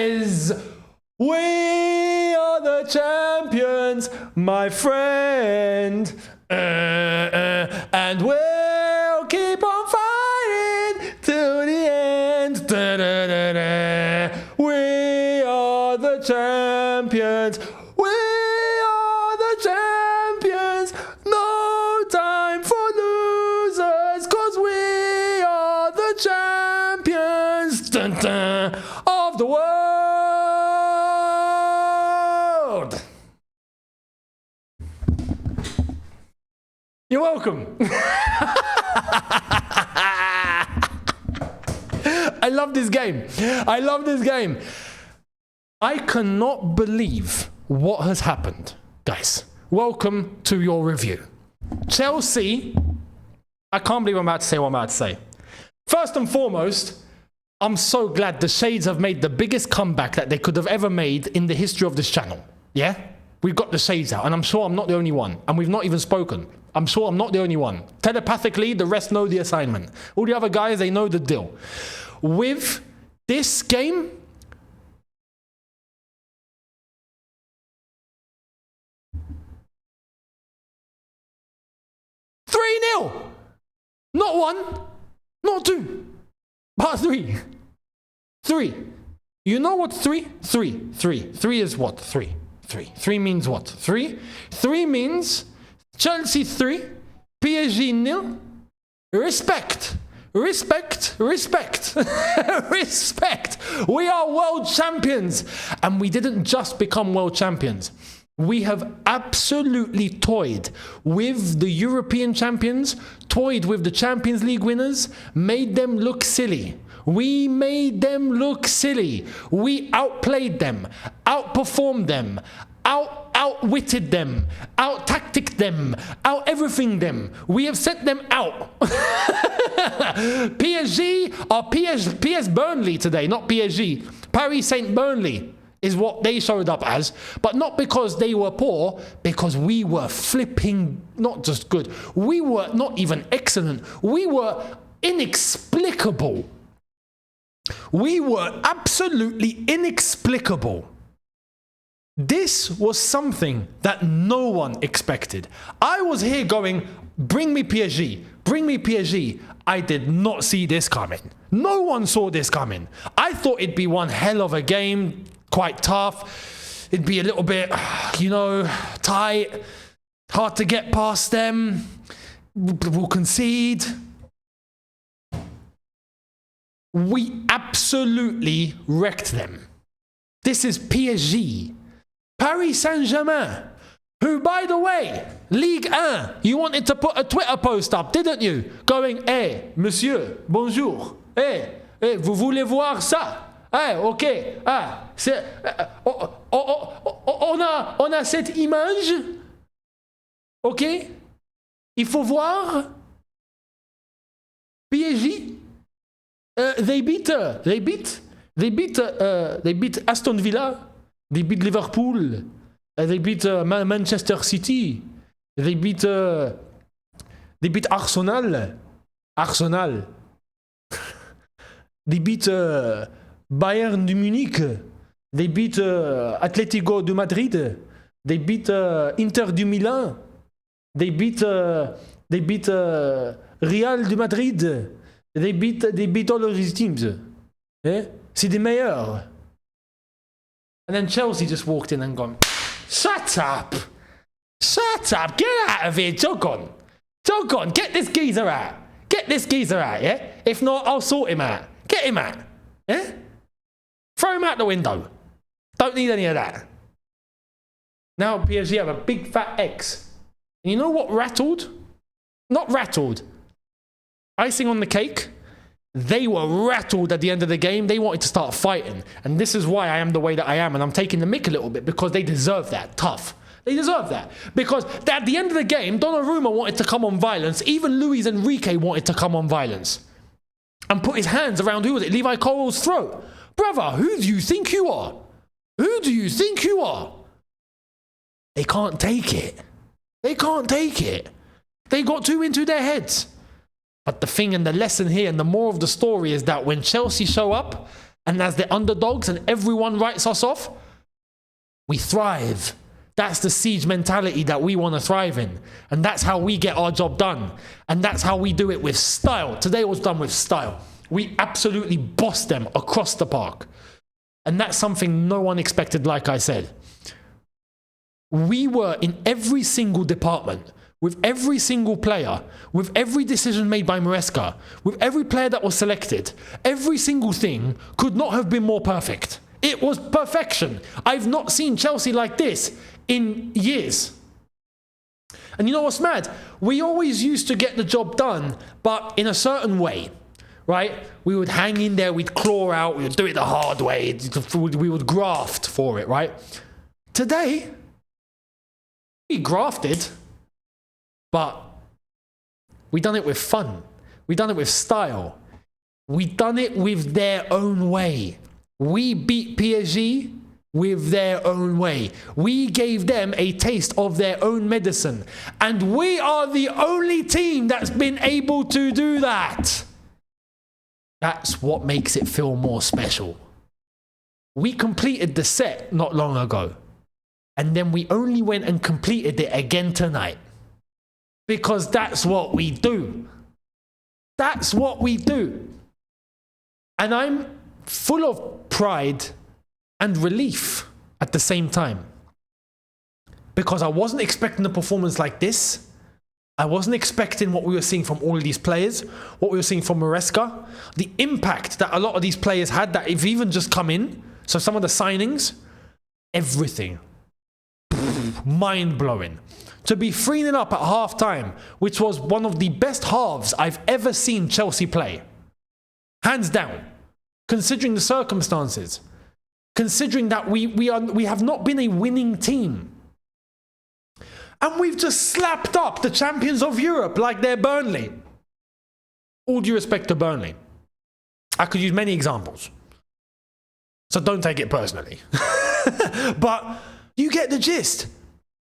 guys, we are the champions, my friend. And we'll keep on fighting till the end. We are the champions. We are the champions. No time for losers, 'cause we are the champions of the world. You're welcome. I love this game. I love this game. I cannot believe what has happened. Guys, welcome to your review. Chelsea, I can't believe I'm about to say what I'm about to say. First and foremost, I'm so glad the Shades have made the biggest comeback that they could have ever made in the history of this channel. Yeah? We've got the Shades out, and I'm sure I'm not the only one. And we've not even spoken. I'm sure I'm not the only one. Telepathically, the rest know the assignment. All the other guys, they know the deal. With this game, (3-0). Not one, not two, but three. Three. You know what three? Three. Three is what? Three. Three means what? Three means Chelsea 3, PSG 0. Respect. Respect. We are world champions. And we didn't just become world champions. We have absolutely toyed with the European champions, toyed with the Champions League winners, made them look silly. We made them look silly. We outplayed them, outperformed them, outwitted them, out-tacticked them, out-everything them. We have sent them out. PSG are PS Burnley today, not PSG. Paris Saint-Burnley is what they showed up as, but not because they were poor, because we were flipping not just good. We were not even excellent. We were inexplicable. We were absolutely inexplicable. This was something that no one expected. I was here going, bring me PSG, bring me PSG. I did not see this coming. No one saw this coming. I thought it'd be one hell of a game, quite tough. It'd be a little bit, tight, hard to get past them. We'll concede. We absolutely wrecked them. This is PSG. Paris Saint-Germain, who, by the way, Ligue 1, you wanted to put a Twitter post up, didn't you? Going, hey, monsieur, bonjour. Hey, vous voulez voir ça? Hey, ok. On a cette image. Ok? Il faut voir. PSG. They beat Aston Villa. They beat Liverpool. They beat Manchester City. They beat Arsenal. They beat Bayern de Munich. They beat Atletico de Madrid. They beat Inter de Milan. They beat Real de Madrid. They beat all of these teams. Eh? C'est des meilleurs. And then Chelsea just walked in and gone, shut up, get out of here, jog on, get this geezer out, yeah? If not, I'll sort him out, get him out, yeah? Throw him out the window, don't need any of that. Now PSG have a big fat X. And you know what rattled? Not rattled. Icing on the cake. They were rattled at the end of the game. They wanted to start fighting. And this is why I am the way that I am. And I'm taking the mick a little bit because they deserve that. Tough. They deserve that. Because at the end of the game, Donnarumma wanted to come on violence. Even Luis Enrique wanted to come on violence. And put his hands around, who was it? Levi Colwill's throat. Brother, who do you think you are? Who do you think you are? They can't take it. They can't take it. They got too into their heads. But the thing and the lesson here and the moral of the story is that when Chelsea show up, and as the underdogs and everyone writes us off, we thrive. That's the siege mentality that we want to thrive in. And that's how we get our job done. And that's how we do it with style. Today was done with style. We absolutely bossed them across the park. And that's something no one expected, like I said. We were in every single department, with every single player, with every decision made by Maresca, with every player that was selected. Every single thing could not have been more perfect. It was perfection. I've not seen Chelsea like this in years. And you know what's mad? We always used to get the job done, but in a certain way, right? We would hang in there, we'd claw out, we would do it the hard way, we would graft for it, right? Today, we grafted, but we done it with fun. We done it with style. We done it with their own way. We beat PSG with their own way. We gave them a taste of their own medicine. And we are the only team that's been able to do that. That's what makes it feel more special. We completed the set not long ago. And then we only went and completed it again tonight. Because that's what we do. That's what we do. And I'm full of pride and relief at the same time. Because I wasn't expecting a performance like this. I wasn't expecting what we were seeing from all of these players, what we were seeing from Maresca, the impact that a lot of these players had that have even just come in. So some of the signings, everything. Mind-blowing. To be 3-0 up at half-time, which was one of the best halves I've ever seen Chelsea play. Hands down. Considering the circumstances. Considering that we have not been a winning team. And we've just slapped up the champions of Europe like they're Burnley. All due respect to Burnley. I could use many examples. So don't take it personally. But you get the gist.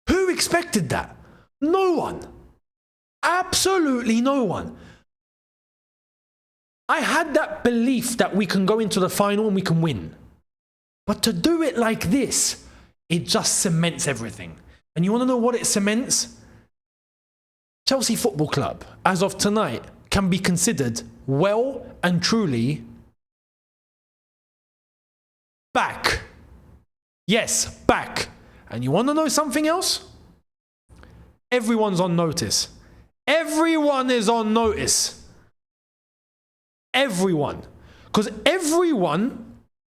Who expected that? No one. Absolutely no one. I had that belief that we can go into the final and we can win. But to do it like this, it just cements everything. And you want to know what it cements? Chelsea Football Club, as of tonight, can be considered well and truly back. Yes, back. And you want to know something else? Everyone's on notice. Everyone is on notice. Everyone. Because everyone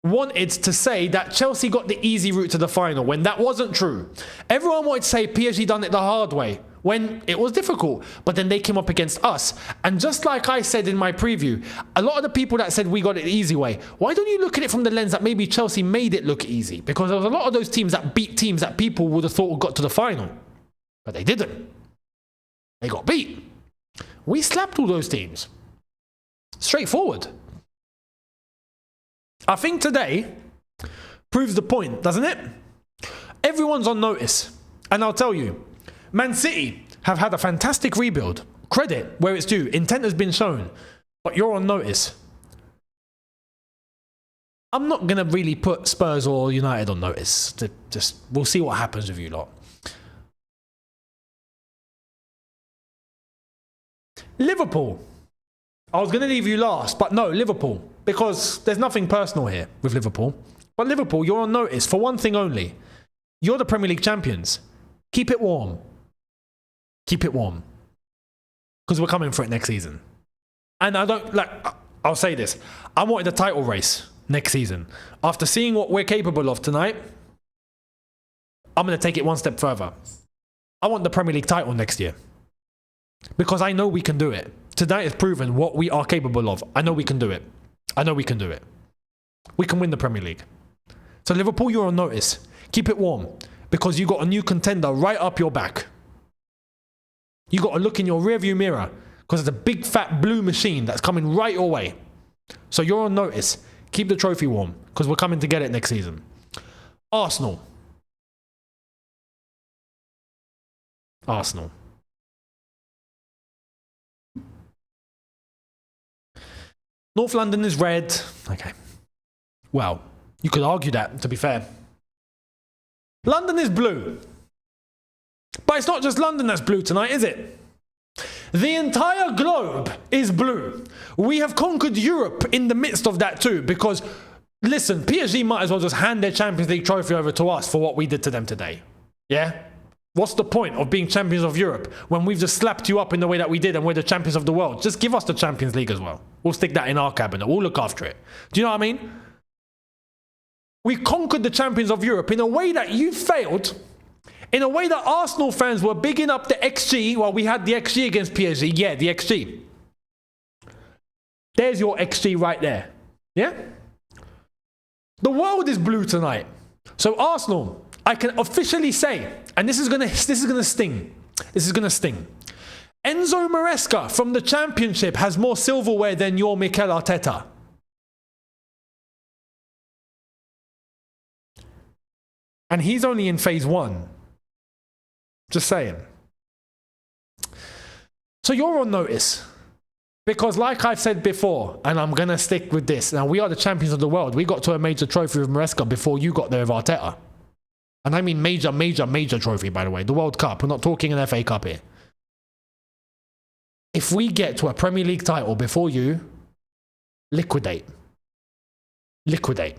wanted to say that Chelsea got the easy route to the final when that wasn't true. Everyone wanted to say PSG done it the hard way when it was difficult. But then they came up against us. And just like I said in my preview, a lot of the people that said we got it the easy way, why don't you look at it from the lens that maybe Chelsea made it look easy? Because there was a lot of those teams that beat teams that people would have thought got to the final. But they didn't. They got beat. We slapped all those teams. Straightforward. I think today proves the point, doesn't it? Everyone's on notice. And I'll tell you, Man City have had a fantastic rebuild. Credit where it's due. Intent has been shown. But you're on notice. I'm not going to really put Spurs or United on notice. We'll see what happens with you lot. Liverpool. I was going to leave you last, but no, Liverpool. Because there's nothing personal here with Liverpool. But Liverpool, you're on notice for one thing only. You're the Premier League champions. Keep it warm. Keep it warm. Because we're coming for it next season. And I'll say this. I wanted a title race next season. After seeing what we're capable of tonight, I'm going to take it one step further. I want the Premier League title next year. Because I know we can do it. Tonight has proven what we are capable of. I know we can do it. I know we can do it. We can win the Premier League. So Liverpool, you're on notice. Keep it warm. Because you got a new contender right up your back. You got to look in your rearview mirror. Because it's a big fat blue machine that's coming right your way. So you're on notice. Keep the trophy warm. Because we're coming to get it next season. Arsenal. North London is red. Okay. Well, you could argue that, to be fair. London is blue. But it's not just London that's blue tonight, is it? The entire globe is blue. We have conquered Europe in the midst of that too, because, listen, PSG might as well just hand their Champions League trophy over to us for what we did to them today. Yeah? What's the point of being champions of Europe when we've just slapped you up in the way that we did and we're the champions of the world? Just give us the Champions League as well. We'll stick that in our cabinet. We'll look after it. Do you know what I mean? We conquered the champions of Europe in a way that you failed, in a way that Arsenal fans were bigging up the XG while we had the XG against PSG. Yeah, the XG. There's your XG right there. Yeah? The world is blue tonight. So Arsenal, I can officially say, and this is gonna sting. This is gonna sting. Enzo Maresca from the Championship has more silverware than your Mikel Arteta. And he's only in phase 1. Just saying. So you're on notice. Because like I've said before, and I'm going to stick with this, now we are the champions of the world. We got to a major trophy with Maresca before you got there with Arteta. And I mean major, major, major trophy, by the way. The World Cup. We're not talking an FA Cup here. If we get to a Premier League title before you, liquidate. Liquidate.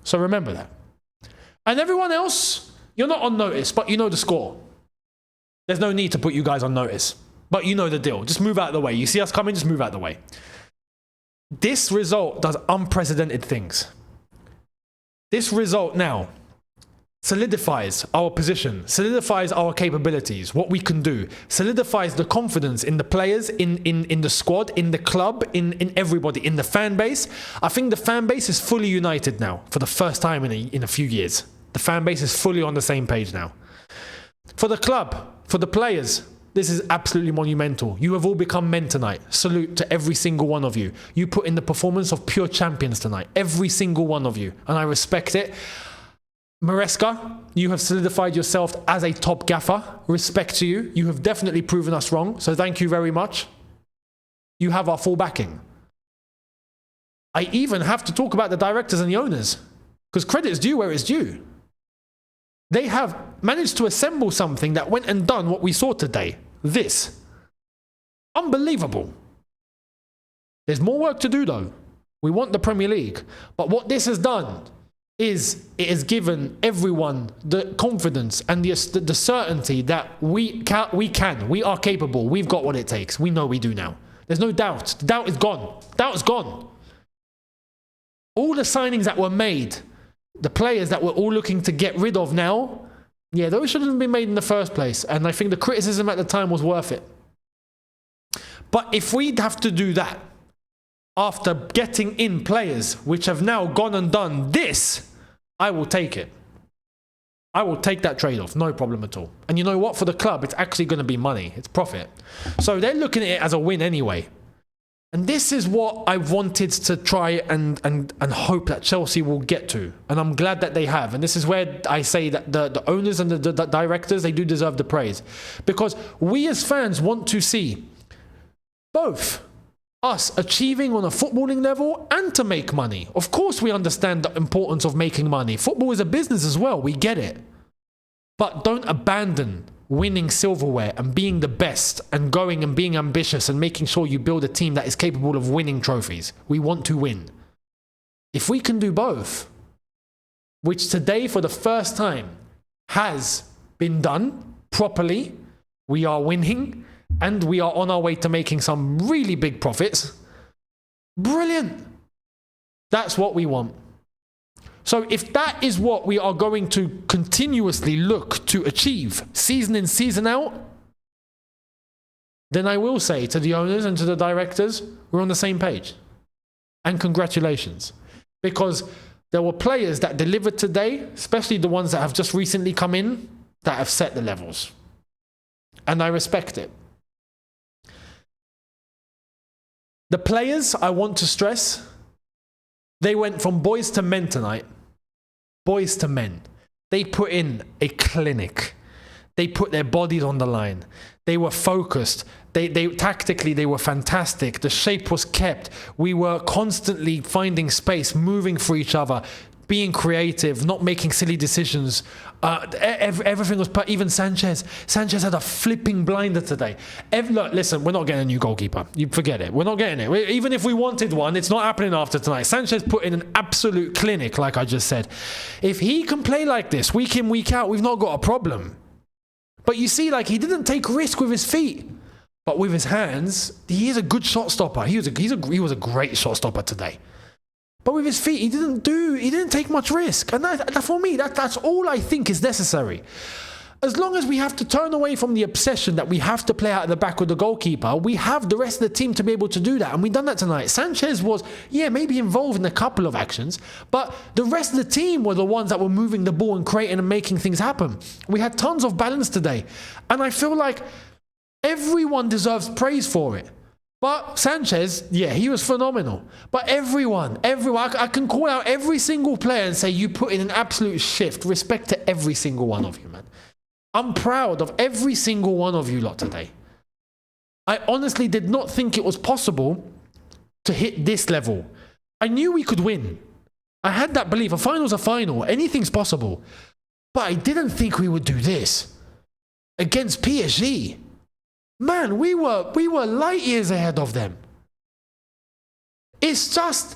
So remember that. And everyone else, you're not on notice, but you know the score. There's no need to put you guys on notice. But you know the deal. Just move out of the way. You see us coming, just move out of the way. This result does unprecedented things. This result now solidifies our position, solidifies our capabilities, what we can do, solidifies the confidence in the players, in the squad, in the club, in everybody, in the fan base. I think the fan base is fully united now for the first time in a few years. The fan base is fully on the same page now. For the club, for the players, this is absolutely monumental. You have all become men tonight. Salute to every single one of you. You put in the performance of pure champions tonight. Every single one of you. And I respect it. Maresca, you have solidified yourself as a top gaffer. Respect to you. You have definitely proven us wrong. So thank you very much. You have our full backing. I even have to talk about the directors and the owners. Because credit is due where it's due. They have managed to assemble something that went and done what we saw today. This. Unbelievable. There's more work to do though. We want the Premier League. But what this has done is it has given everyone the confidence and the certainty that we are capable. We've got what it takes. We know we do now. There's no doubt. The doubt is gone. Doubt is gone. All the signings that were made, the players that we're all looking to get rid of now, yeah, those shouldn't have been made in the first place. And I think the criticism at the time was worth it. But if we'd have to do that after getting in players which have now gone and done this, I will take it. I will take that trade-off, no problem at all. And you know what? For the club, it's actually going to be money. It's profit. So they're looking at it as a win anyway. And this is what I wanted to try and hope that Chelsea will get to. And I'm glad that they have. And this is where I say that the owners and the directors, they do deserve the praise. Because we as fans want to see both us achieving on a footballing level and to make money. Of course, we understand the importance of making money. Football is a business as well. We get it. But don't abandon winning silverware and being the best and going and being ambitious and making sure you build a team that is capable of winning trophies. We want to win. If we can do both, which today for the first time has been done properly, we are winning and we are on our way to making some really big profits. Brilliant. That's what we want. So if that is what we are going to continuously look to achieve, season in, season out, then I will say to the owners and to the directors, we're on the same page. And congratulations. Because there were players that delivered today, especially the ones that have just recently come in, that have set the levels. And I respect it. The players, I want to stress, they went from boys to men tonight. Boys to men. They put in a clinic. They put their bodies on the line. They were focused. They tactically, they were fantastic. The shape was kept. We were constantly finding space, moving for each other, being creative, not making silly decisions. Everything was even Sanchez had a flipping blinder today. Look, listen, we're not getting a new goalkeeper. You forget it. We're not getting it. Even if we wanted one, it's not happening after tonight. Sanchez put in an absolute clinic, like I just said. If he can play like this week in, week out, we've not got a problem. But you see, like, he didn't take risk with his feet. But with his hands, he is a good shot stopper. He was a great shot stopper today. But with his feet, he didn't take much risk. And that for me, that's all I think is necessary. As long as we have to turn away from the obsession that we have to play out of the back with the goalkeeper, we have the rest of the team to be able to do that. And we've done that tonight. Sanchez was, maybe involved in a couple of actions, but the rest of the team were the ones that were moving the ball and creating and making things happen. We had tons of balance today. And I feel like everyone deserves praise for it. But Sanchez, he was phenomenal. But everyone, I can call out every single player and say, you put in an absolute shift. Respect to every single one of you, man. I'm proud of every single one of you lot today. I honestly did not think it was possible to hit this level. I knew we could win. I had that belief. A final's a final. Anything's possible. But I didn't think we would do this against PSG. Man, we were light years ahead of them. It's just,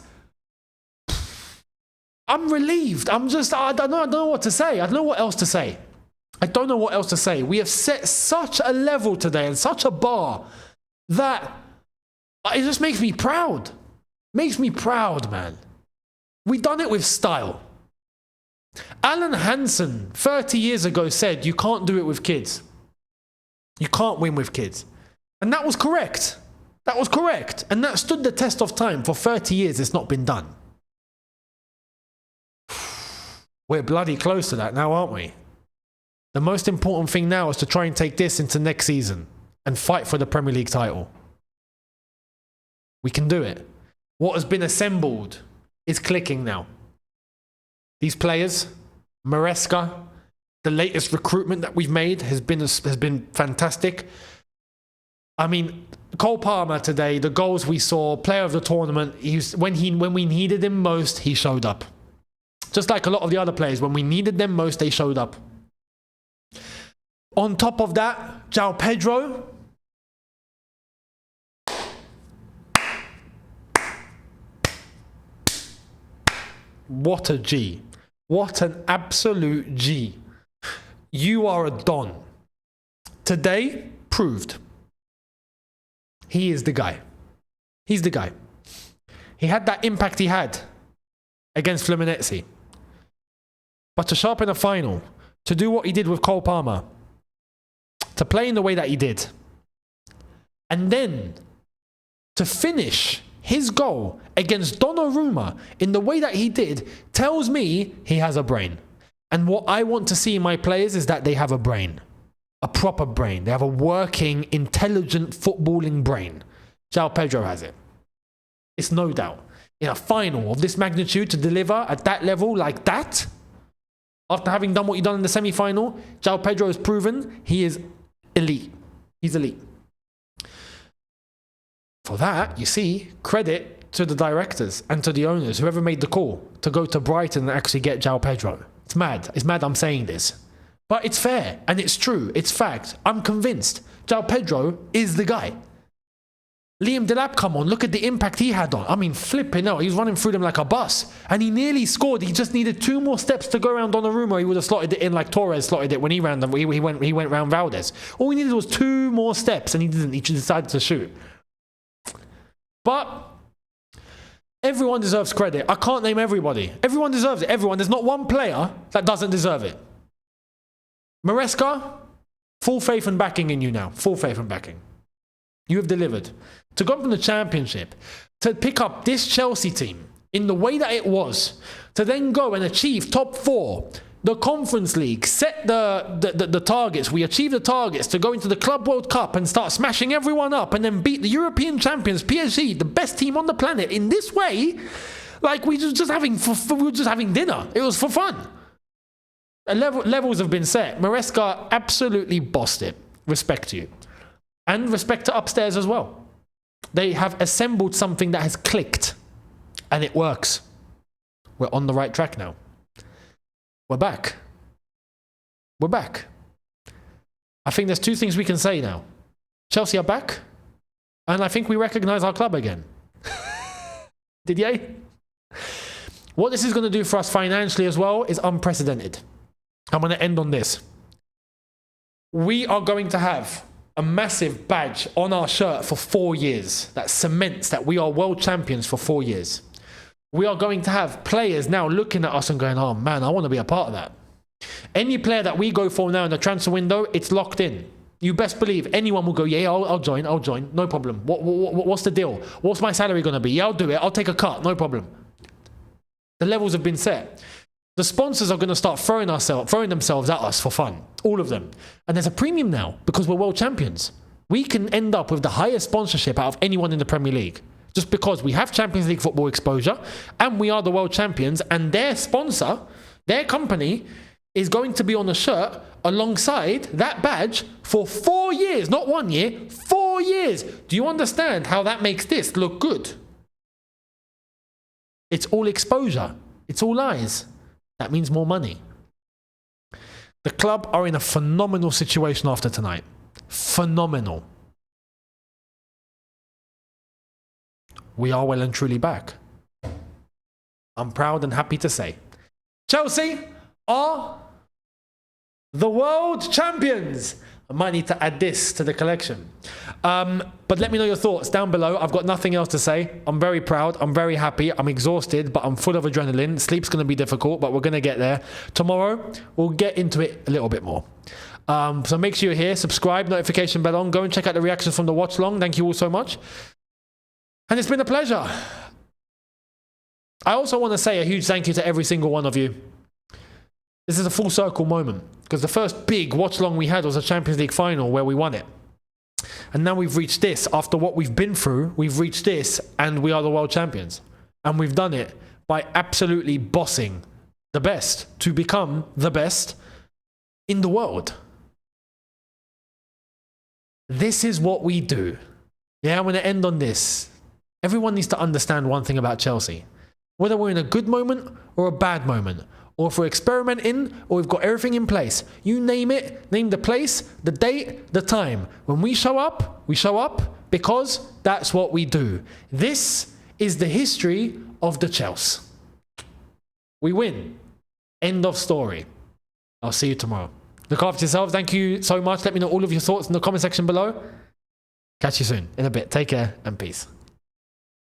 I'm relieved. I don't know what to say. I don't know what else to say. We have set such a level today and such a bar that it just makes me proud. Makes me proud, man. We done it with style. Alan Hansen, 30 years ago, said you can't do it with kids. You can't win with kids. And that was correct. And that stood the test of time. For 30 years, it's not been done. We're bloody close to that now, aren't we? The most important thing now is to try and take this into next season and fight for the Premier League title. We can do it. What has been assembled is clicking now. These players, Maresca, the latest recruitment that we've made has been fantastic. I mean, Cole Palmer today, the goals we saw, player of the tournament, when we needed him most, he showed up. Just like a lot of the other players, when we needed them most, they showed up. On top of that, João Pedro. What a G. What an absolute G. You are a Don. Today, proved. He is the guy. He's the guy. He had that impact he had against Fluminense. But to sharpen a final, to do what he did with Cole Palmer, to play in the way that he did, and then to finish his goal against Donnarumma in the way that he did, tells me he has a brain. And what I want to see in my players is that they have a brain. A proper brain. They have a working, intelligent, footballing brain. João Pedro has it. It's no doubt. In a final of this magnitude, to deliver at that level like that, after having done what you've done in the semi-final, João Pedro has proven he is elite. He's elite. For that, you see, credit to the directors and to the owners, whoever made the call to go to Brighton and actually get João Pedro. It's mad. It's mad I'm saying this. But it's fair and it's true. It's fact. I'm convinced. João Pedro is the guy. Liam Delap, come on, look at the impact he had on. I mean, flipping out. He was running through them like a bus. And he nearly scored. He just needed 2 more steps to go around Donnarumma. He would have slotted it in like Torres slotted it when he ran them. He went round Valdez. All he needed was 2 more steps and he didn't. He just decided to shoot. But everyone deserves credit. I can't name everybody. Everyone deserves it. Everyone. There's not one player that doesn't deserve it. Maresca, full faith and backing in you now. Full faith and backing. You have delivered. To go from the Championship, to pick up this Chelsea team in the way that it was, to then go and achieve top 4, the Conference League, set the targets, we achieved the targets to go into the Club World Cup and start smashing everyone up and then beat the European champions, PSG, the best team on the planet in this way, like we were just having dinner. It was for fun. Levels have been set. Maresca absolutely bossed it. Respect to you. And respect to upstairs as well. They have assembled something that has clicked. And it works. We're on the right track now. We're back. We're back. I think there's two things we can say now. Chelsea are back. And I think we recognise our club again. Did you? What this is going to do for us financially as well is unprecedented. I'm going to end on this. We are going to have a massive badge on our shirt for 4 years that cements that we are world champions for 4 years. We are going to have players now looking at us and going, oh man, I want to be a part of that. Any player that we go for now in the transfer window, it's locked in. You best believe anyone will go, yeah, I'll join, no problem. What's the deal? What's my salary going to be? Yeah, I'll do it. I'll take a cut, no problem. The levels have been set. The sponsors are going to start throwing themselves at us for fun. All of them. And there's a premium now because we're world champions. We can end up with the highest sponsorship out of anyone in the Premier League. Just because we have Champions League football exposure and we are the world champions, and their sponsor, their company, is going to be on the shirt alongside that badge for 4 years. Not 1 year, 4 years. Do you understand how that makes this look good? It's all exposure. It's all eyes. That means more money. The club are in a phenomenal situation after tonight. Phenomenal. We are well and truly back. I'm proud and happy to say. Chelsea are the world champions. I might need to add this to the collection. But let me know your thoughts down below. I've got nothing else to say. I'm very proud. I'm very happy. I'm exhausted, but I'm full of adrenaline. Sleep's going to be difficult, but we're going to get there. Tomorrow, we'll get into it a little bit more. So make sure you're here. Subscribe, notification bell on. Go and check out the reactions from the watch long. Thank you all so much. And it's been a pleasure. I also want to say a huge thank you to every single one of you. This is a full circle moment because the first big watch long we had was a Champions League final where we won it. And now we've reached this. After what we've been through, we've reached this and we are the world champions. And we've done it by absolutely bossing the best to become the best in the world. This is what we do. Yeah, I'm going to end on this. Everyone needs to understand one thing about Chelsea. Whether we're in a good moment or a bad moment, or if we're experimenting, or we've got everything in place. You name it, name the place, the date, the time. When we show up because that's what we do. This is the history of the Chelsea. We win. End of story. I'll see you tomorrow. Look after yourselves. Thank you so much. Let me know all of your thoughts in the comment section below. Catch you soon in a bit. Take care and peace.